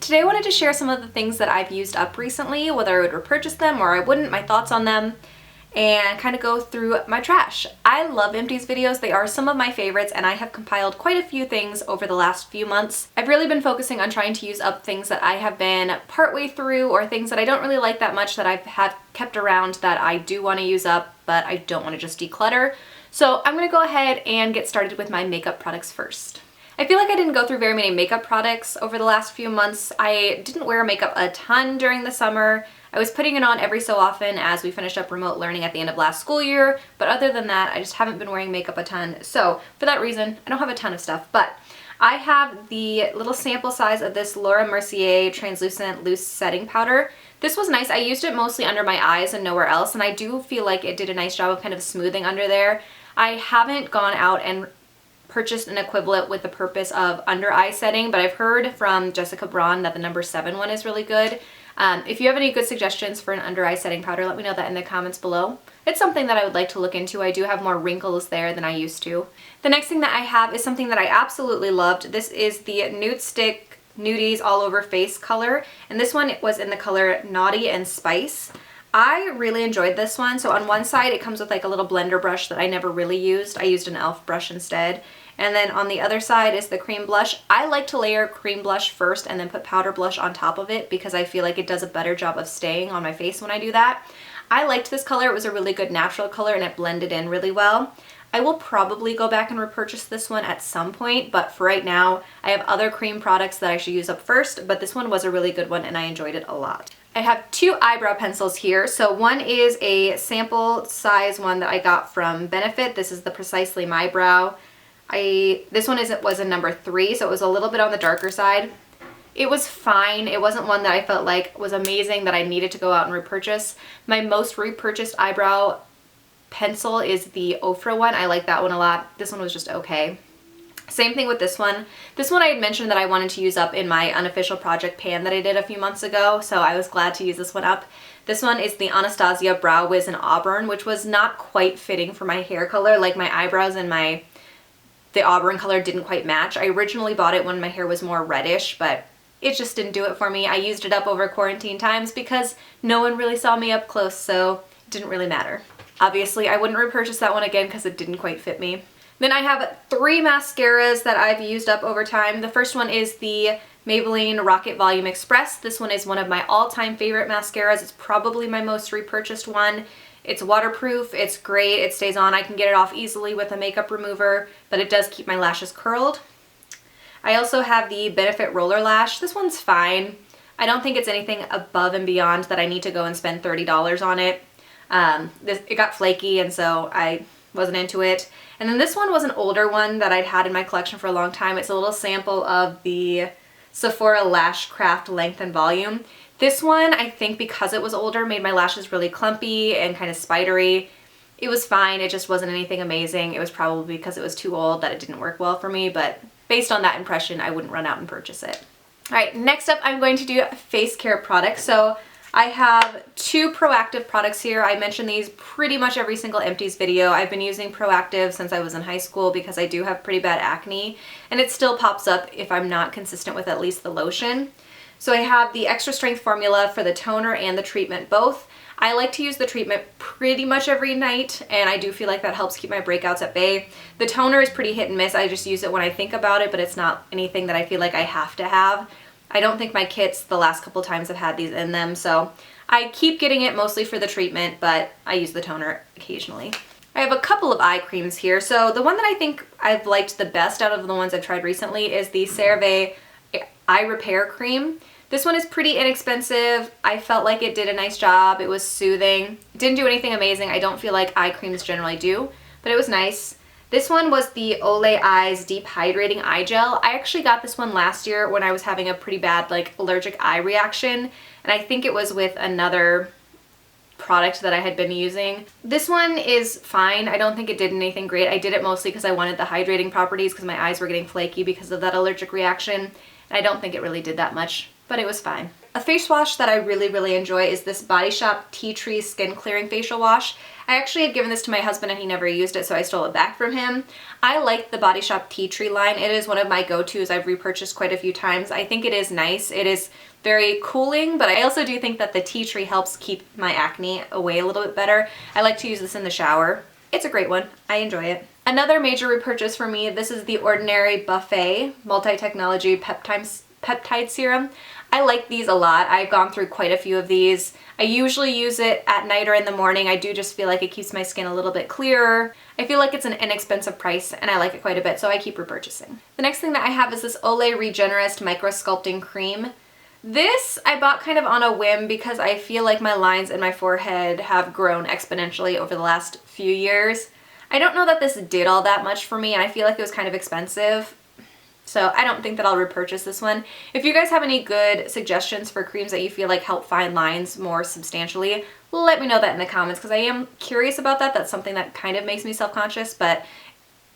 Today I wanted to share some of the things that I've used up recently, whether I would repurchase them or I wouldn't, my thoughts on them, and kind of go through my trash. I love Empties videos. They are some of my favorites, and I have compiled quite a few things over the last few months. I've really been focusing on trying to use up things that I have been partway through or things that I don't really like that much that I've had kept around that I do want to use up, but I don't want to just declutter. So I'm going to go ahead and get started with my makeup products first. I feel like I didn't go through very many makeup products over the last few months. I didn't wear makeup a ton during the summer. I was putting it on every so often as we finished up remote learning at the end of last school year, but other than that, I just haven't been wearing makeup a ton. So for that reason, I don't have a ton of stuff, but I have the little sample size of this Laura Mercier Translucent Loose Setting Powder. This was nice. I used it mostly under my eyes and nowhere else, and I do feel like it did a nice job of kind of smoothing under there. I haven't gone out and purchased an equivalent with the purpose of under eye setting, but I've heard from Jessica Braun that the number 7 one is really good. If you have any good suggestions for an under eye setting powder, let me know that in the comments below. It's something that I would like to look into. I do have more wrinkles there than I used to. The next thing that I have is something that I absolutely loved. This is the Nude Stick Nudies All Over Face color, and this one was in the color Naughty and Spice. I really enjoyed this one. So on one side it comes with like a little blender brush that I never really used. I used an e.l.f. brush instead. And then on the other side is the cream blush. I like to layer cream blush first and then put powder blush on top of it because I feel like it does a better job of staying on my face when I do that. I liked this color. It was a really good natural color and it blended in really well. I will probably go back and repurchase this one at some point, but for right now, I have other cream products that I should use up first, but this one was a really good one and I enjoyed it a lot. I have 2 eyebrow pencils here. So one is a sample size one that I got from Benefit. This is the Precisely My Brow. This one was a number 3, so it was a little bit on the darker side. It was fine. It wasn't one that I felt like was amazing that I needed to go out and repurchase. My most repurchased eyebrow pencil is the Ofra one. I like that one a lot. This one was just okay. Same thing with this one. This one I had mentioned that I wanted to use up in my unofficial project pan that I did a few months ago, so I was glad to use this one up. This one is the Anastasia Brow Wiz in Auburn, which was not quite fitting for my hair color. Like my eyebrows and the Auburn color didn't quite match. I originally bought it when my hair was more reddish, but it just didn't do it for me. I used it up over quarantine times because no one really saw me up close, so it didn't really matter. Obviously, I wouldn't repurchase that one again because it didn't quite fit me. Then I have 3 mascaras that I've used up over time. The first one is the Maybelline Rocket Volume Express. This one is one of my all-time favorite mascaras. It's probably my most repurchased one. It's waterproof, it's great, it stays on. I can get it off easily with a makeup remover, but it does keep my lashes curled. I also have the Benefit Roller Lash. This one's fine. I don't think it's anything above and beyond that I need to go and spend $30 on it. It got flaky and so I wasn't into it. And then this one was an older one that I'd had in my collection for a long time. It's a little sample of the Sephora Lashcraft Length and Volume. This one, I think because it was older, made my lashes really clumpy and kind of spidery. It was fine, it just wasn't anything amazing. It was probably because it was too old that it didn't work well for me, but based on that impression, I wouldn't run out and purchase it. Alright, next up I'm going to do face care products. So I have 2 Proactive products here. I mention these pretty much every single Empties video. I've been using Proactive since I was in high school because I do have pretty bad acne, and it still pops up if I'm not consistent with at least the lotion. So I have the extra strength formula for the toner and the treatment both. I like to use the treatment pretty much every night, and I do feel like that helps keep my breakouts at bay. The toner is pretty hit and miss. I just use it when I think about it, but it's not anything that I feel like I have to have. I don't think my kits the last couple times have had these in them, so I keep getting it mostly for the treatment, but I use the toner occasionally. I have a couple of eye creams here. So the one that I think I've liked the best out of the ones I've tried recently is the Cerave Eye Repair Cream. This one is pretty inexpensive. I felt like it did a nice job. It was soothing. It didn't do anything amazing. I don't feel like eye creams generally do, but it was nice. This one was the Olay Eyes Deep Hydrating Eye Gel. I actually got this one last year when I was having a pretty bad allergic eye reaction, and I think it was with another product that I had been using. This one is fine. I don't think it did anything great. I did it mostly because I wanted the hydrating properties because my eyes were getting flaky because of that allergic reaction, and I don't think it really did that much, but it was fine. A face wash that I really enjoy is this Body Shop Tea Tree Skin Clearing Facial Wash. I actually had given this to my husband and he never used it, so I stole it back from him. I like the Body Shop Tea Tree line. It is one of my go-tos. I've repurchased quite a few times. I think it is nice. It is very cooling, but I also do think that the tea tree helps keep my acne away a little bit better. I like to use this in the shower. It's a great one. I enjoy it. Another major repurchase for me, this is the Ordinary Buffet Multi-Technology Peptide Serum. I like these a lot. I've gone through quite a few of these. I usually use it at night or in the morning. I do just feel like it keeps my skin a little bit clearer. I feel like it's an inexpensive price and I like it quite a bit, so I keep repurchasing. The next thing that I have is this Olay Regenerist Micro Sculpting Cream. This I bought kind of on a whim because I feel like my lines in my forehead have grown exponentially over the last few years. I don't know that this did all that much for me, and I feel like it was kind of expensive. So I don't think that I'll repurchase this one. If you guys have any good suggestions for creams that you feel like help fine lines more substantially, let me know that in the comments because I am curious about that. That's something that kind of makes me self-conscious, but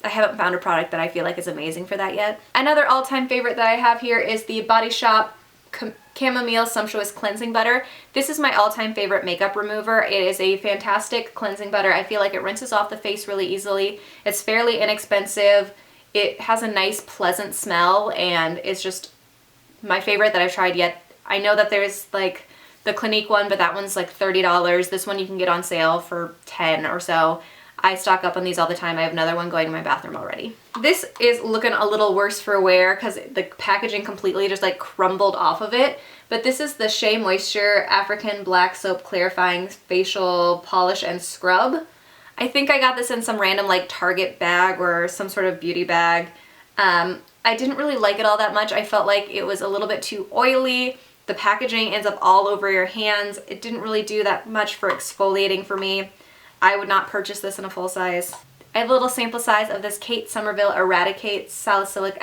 I haven't found a product that I feel like is amazing for that yet. Another all-time favorite that I have here is the Body Shop Chamomile Sumptuous Cleansing Butter. This is my all-time favorite makeup remover. It is a fantastic cleansing butter. I feel like it rinses off the face really easily. It's fairly inexpensive. It has a nice pleasant smell and it's just my favorite that I've tried yet. I know that there's like the Clinique one, but that one's like $30. This one you can get on sale for $10 or so. I stock up on these all the time. I have another one going in my bathroom already. This is looking a little worse for wear because the packaging completely just like crumbled off of it. But this is the Shea Moisture African Black Soap Clarifying Facial Polish and Scrub. I think I got this in some random like Target bag or some sort of beauty bag. I didn't really like it all that much. I felt like it was a little bit too oily. The packaging ends up all over your hands. It didn't really do that much for exfoliating for me. I would not purchase this in a full size. I have a little sample size of this Kate Somerville Eradicate Salicylic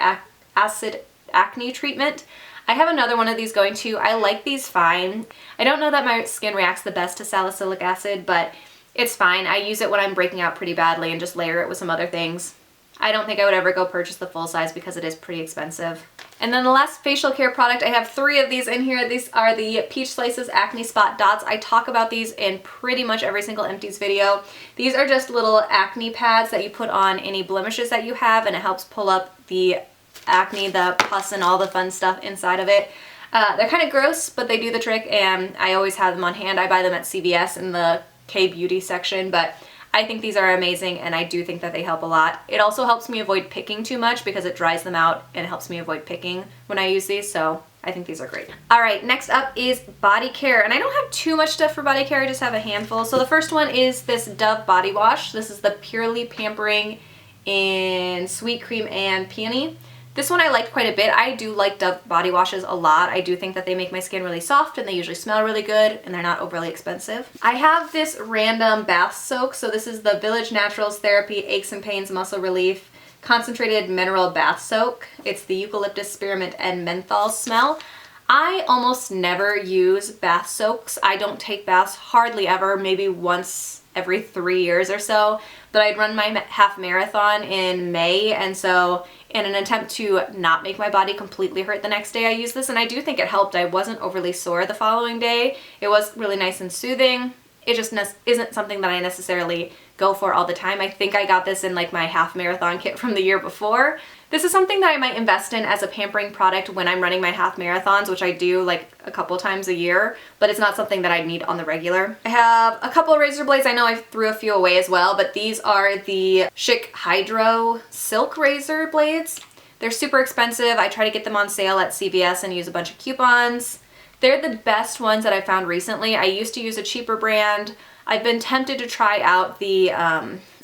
Acid Acne Treatment. I have another one of these going too. I like these fine. I don't know that my skin reacts the best to salicylic acid, but it's fine. I use it when I'm breaking out pretty badly and just layer it with some other things. I don't think I would ever go purchase the full size because it is pretty expensive. And then the last facial care product, I have 3 of these in here. These are the Peach Slices Acne Spot Dots. I talk about these in pretty much every single Empties video. These are just little acne pads that you put on any blemishes that you have, and it helps pull up the acne, the pus, and all the fun stuff inside of it. They're kind of gross, but they do the trick, and I always have them on hand. I buy them at CVS in the K-Beauty section, but I think these are amazing and I do think that they help a lot. It also helps me avoid picking too much because it dries them out and helps me avoid picking when I use these, so I think these are great. Alright, next up is body care, and I don't have too much stuff for body care, I just have a handful. So the first one is this Dove body wash. This is the Purely Pampering in Sweet Cream and Peony. This one I liked quite a bit. I do like Dove body washes a lot. I do think that they make my skin really soft and they usually smell really good and they're not overly expensive. I have this random bath soak. So this is the Village Naturals Therapy Aches and Pains Muscle Relief Concentrated Mineral Bath Soak. It's the eucalyptus, spearmint, and menthol smell. I almost never use bath soaks. I don't take baths hardly ever, maybe once every 3 years or so, but I'd run my half marathon in May, and so in an attempt to not make my body completely hurt the next day, I used this, and I do think it helped. I wasn't overly sore the following day. It was really nice and soothing. It just isn't something that I necessarily go for all the time. I think I got this in like my half marathon kit from the year before. This is something that I might invest in as a pampering product when I'm running my half marathons, which I do like a couple times a year, but it's not something that I need on the regular. I have a couple of razor blades. I know I threw a few away as well, but these are the Chic Hydro Silk razor blades. They're super expensive. I try to get them on sale at CVS and use a bunch of coupons. They're the best ones that I found recently. I used to use a cheaper brand. I've been tempted to try out the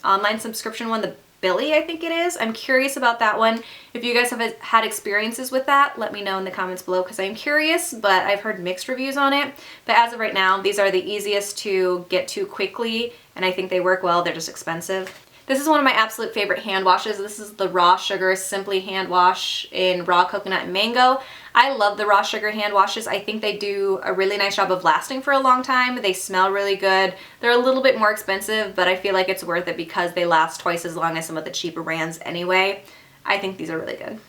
online subscription one, the Billy, I think it is. I'm curious about that one. If you guys have had experiences with that, let me know in the comments below because I'm curious, but I've heard mixed reviews on it. But as of right now, these are the easiest to get to quickly, and I think they work well. They're just expensive. This is one of my absolute favorite hand washes. This is the Raw Sugar Simply Hand Wash in Raw Coconut and Mango. I love the Raw Sugar hand washes. I think they do a really nice job of lasting for a long time. They smell really good. They're a little bit more expensive, but I feel like it's worth it because they last twice as long as some of the cheaper brands anyway. I think these are really good.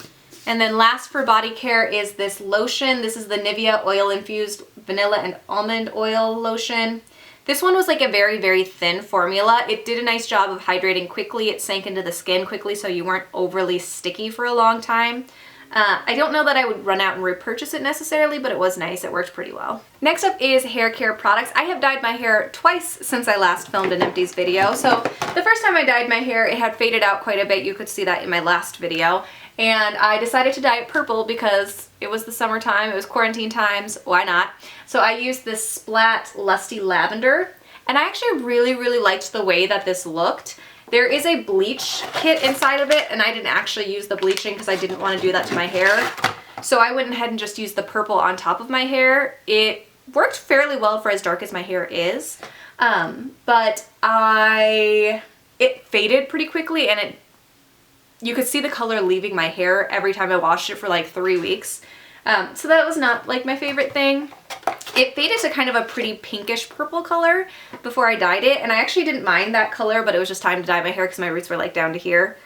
And then last for body care is this lotion. This is the Nivea Oil Infused Vanilla and Almond Oil Lotion. This one was like a very, very thin formula. It did a nice job of hydrating quickly. It sank into the skin quickly so you weren't overly sticky for a long time. I don't know that I would run out and repurchase it necessarily, but it was nice. It worked pretty well. Next up is hair care products. I have dyed my hair twice since I last filmed an Empties video. So the first time I dyed my hair, it had faded out quite a bit. You could see that in my last video. And I decided to dye it purple because it was the summertime, it was quarantine times, why not? So I used this Splat Lusty Lavender, and I actually really, really liked the way that this looked. There is a bleach kit inside of it, and I didn't actually use the bleaching because I didn't want to do that to my hair. So I went ahead and just used the purple on top of my hair. It worked fairly well for as dark as my hair is, but it faded pretty quickly, and you could see the color leaving my hair every time I washed it for like 3 weeks. So that was not like my favorite thing. It faded to kind of a pretty pinkish purple color before I dyed it, and I actually didn't mind that color, but it was just time to dye my hair because my roots were like down to here.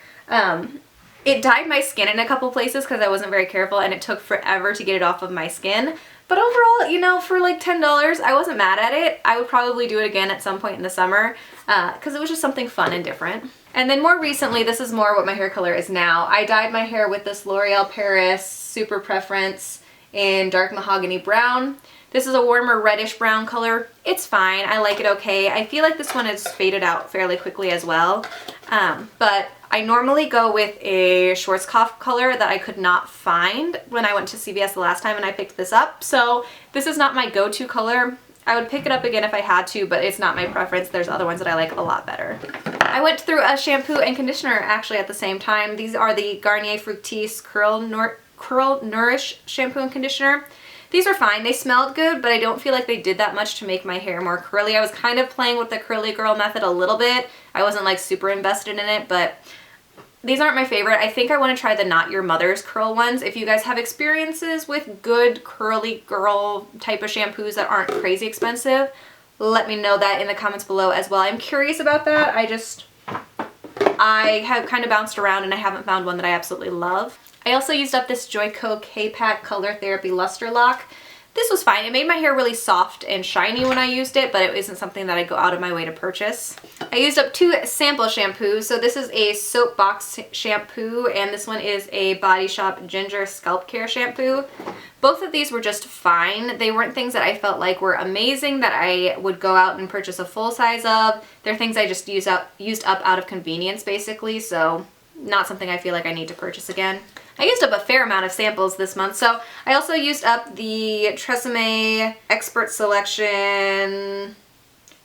It dyed my skin in a couple places because I wasn't very careful, and it took forever to get it off of my skin. But overall, you know, for like $10, I wasn't mad at it. I would probably do it again at some point in the summer because it was just something fun and different. And then more recently, this is more what my hair color is now. I dyed my hair with this L'Oreal Paris Super Preference in dark mahogany brown. This is a warmer reddish brown color. It's fine. I like it okay. I feel like this one has faded out fairly quickly as well. But I normally go with a Schwarzkopf color that I could not find when I went to CVS the last time and I picked this up. So this is not my go-to color. I would pick it up again if I had to, but it's not my preference. There's other ones that I like a lot better. I went through a shampoo and conditioner actually at the same time. These are the Garnier Fructis Curl Nourish shampoo and conditioner. These are fine. They smelled good, but I don't feel like they did that much to make my hair more curly. I was kind of playing with the curly girl method a little bit. I wasn't like super invested in it, but these aren't my favorite. I think I want to try the Not Your Mother's curl ones. If you guys have experiences with good curly girl type of shampoos that aren't crazy expensive, let me know that in the comments below as well. I'm curious about that. I have kind of bounced around and I haven't found one that I absolutely love. I also used up this Joyco K-Pack Color Therapy Luster Lock. This was fine. It made my hair really soft and shiny when I used it, but it isn't something that I go out of my way to purchase. I used up 2 sample shampoos. So this is a Soapbox shampoo, and this one is a Body Shop Ginger Scalp Care shampoo. Both of these were just fine. They weren't things that I felt like were amazing that I would go out and purchase a full size of. They're things I just used up out of convenience basically, so not something I feel like I need to purchase again. I used up a fair amount of samples this month, so I also used up the Tresemme Expert Selection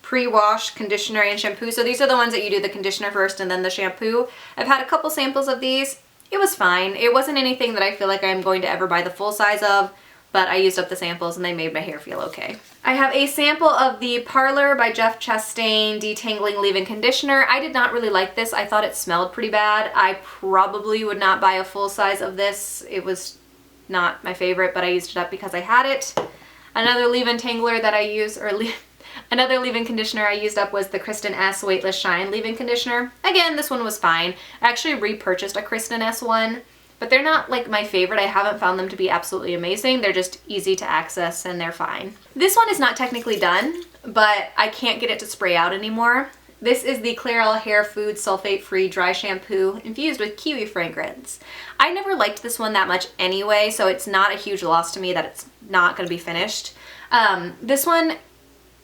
Pre-Wash Conditioner and Shampoo. So these are the ones that you do the conditioner first and then the shampoo. I've had a couple samples of these. It was fine. It wasn't anything that I feel like I'm going to ever buy the full size of, but I used up the samples and they made my hair feel okay. I have a sample of the Parlor by Jeff Chastain Detangling Leave-In Conditioner. I did not really like this. I thought it smelled pretty bad. I probably would not buy a full size of this. It was not my favorite, but I used it up because I had it. Another leave-in tangler that I use, another leave-in conditioner I used up was the Kristen S Weightless Shine leave-in conditioner. Again, this one was fine. I actually repurchased a Kristen S one, but they're not like my favorite. I haven't found them to be absolutely amazing. They're just easy to access and they're fine. This one is not technically done, but I can't get it to spray out anymore. This is the Clairol Hair Food Sulfate Free Dry Shampoo infused with kiwi fragrance. I never liked this one that much anyway, so it's not a huge loss to me that it's not going to be finished. This one,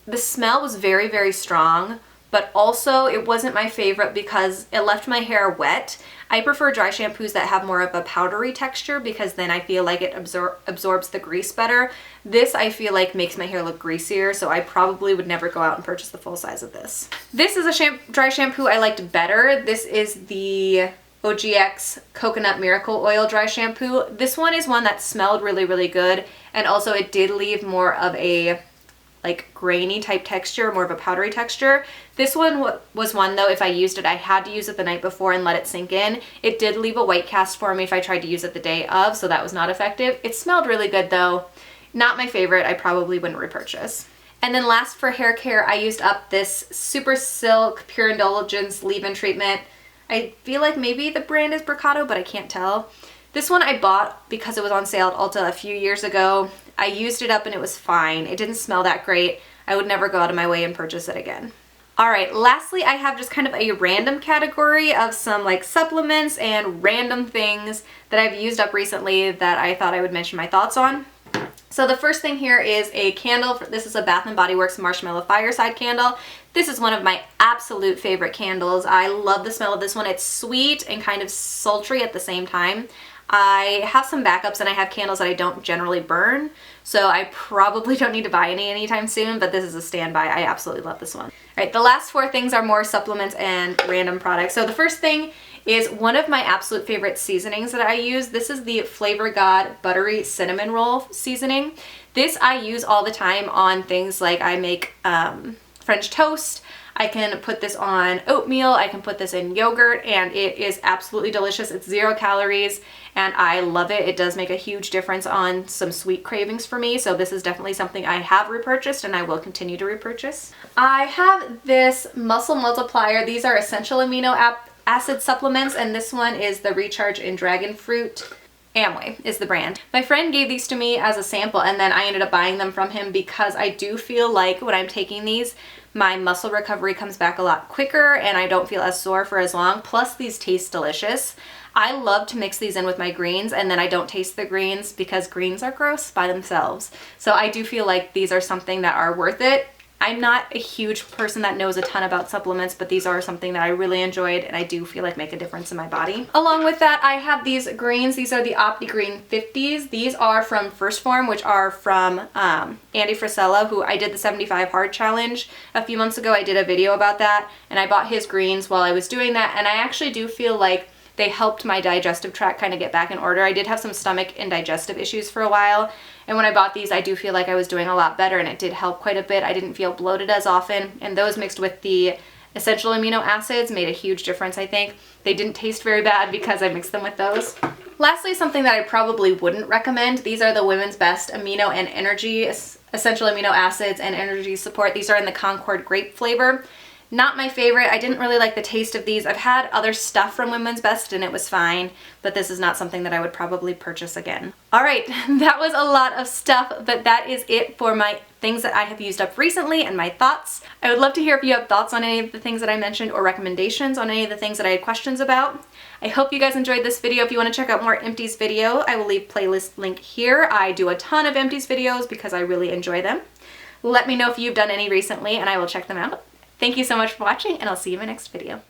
the smell was very, very strong, but also it wasn't my favorite because it left my hair wet. I prefer dry shampoos that have more of a powdery texture because then I feel like it absorbs the grease better. This I feel like makes my hair look greasier, so I probably would never go out and purchase the full size of this. This is a dry shampoo I liked better. This is the OGX Coconut Miracle Oil Dry Shampoo. This one is one that smelled really, really good, and also it did leave more of a like grainy type texture, more of a powdery texture. This one was one though, if I used it, I had to use it the night before and let it sink in. It did leave a white cast for me if I tried to use it the day of, so that was not effective. It smelled really good though. Not my favorite. I probably wouldn't repurchase. And then last for hair care, I used up this Super Silk Pure Indulgence leave-in treatment. I feel like maybe the brand is Bricato, but I can't tell. This one I bought because it was on sale at Ulta a few years ago. I used it up and it was fine. It didn't smell that great. I would never go out of my way and purchase it again. Alright, lastly I have just kind of a random category of some like supplements and random things that I've used up recently that I thought I would mention my thoughts on. So the first thing here is a candle. This is a Bath & Body Works Marshmallow Fireside candle. This is one of my absolute favorite candles. I love the smell of this one. It's sweet and kind of sultry at the same time. I have some backups and I have candles that I don't generally burn, so I probably don't need to buy any anytime soon, but this is a standby. I absolutely love this one. All right, the last four things are more supplements and random products. So the first thing is one of my absolute favorite seasonings that I use. This is the Flavor God Buttery Cinnamon Roll Seasoning. This I use all the time on things like I make French toast. I can put this on oatmeal, I can put this in yogurt, and it is absolutely delicious. It's 0 calories and I love it. It does make a huge difference on some sweet cravings for me, so this is definitely something I have repurchased and I will continue to repurchase. I have this Muscle Multiplier. These are essential amino acid supplements, and this one is the Recharge in Dragon Fruit. Amway is the brand. My friend gave these to me as a sample and then I ended up buying them from him because I do feel like when I'm taking these, my muscle recovery comes back a lot quicker and I don't feel as sore for as long. Plus these taste delicious. I love to mix these in with my greens and then I don't taste the greens because greens are gross by themselves. So I do feel like these are something that are worth it. I'm not a huge person that knows a ton about supplements, but these are something that I really enjoyed and I do feel like make a difference in my body. Along with that, I have these greens. These are the Opti Green 50s. These are from First Form, which are from Andy Frisella, who I did the 75 Hard Challenge a few months ago. I did a video about that and I bought his greens while I was doing that, and I actually do feel like they helped my digestive tract kind of get back in order. I did have some stomach and digestive issues for a while, and when I bought these I do feel like I was doing a lot better and it did help quite a bit. I didn't feel bloated as often, and those mixed with the essential amino acids made a huge difference, I think. They didn't taste very bad because I mixed them with those. Lastly, something that I probably wouldn't recommend. These are the Women's Best Amino and Energy Essential Amino Acids and Energy Support. These are in the Concord Grape flavor. Not my favorite. I didn't really like the taste of these. I've had other stuff from Women's Best and it was fine, but this is not something that I would probably purchase again. Alright, that was a lot of stuff, but that is it for my things that I have used up recently and my thoughts. I would love to hear if you have thoughts on any of the things that I mentioned or recommendations on any of the things that I had questions about. I hope you guys enjoyed this video. If you want to check out more Empties video, I will leave playlist link here. I do a ton of Empties videos because I really enjoy them. Let me know if you've done any recently and I will check them out. Thank you so much for watching, and I'll see you in my next video.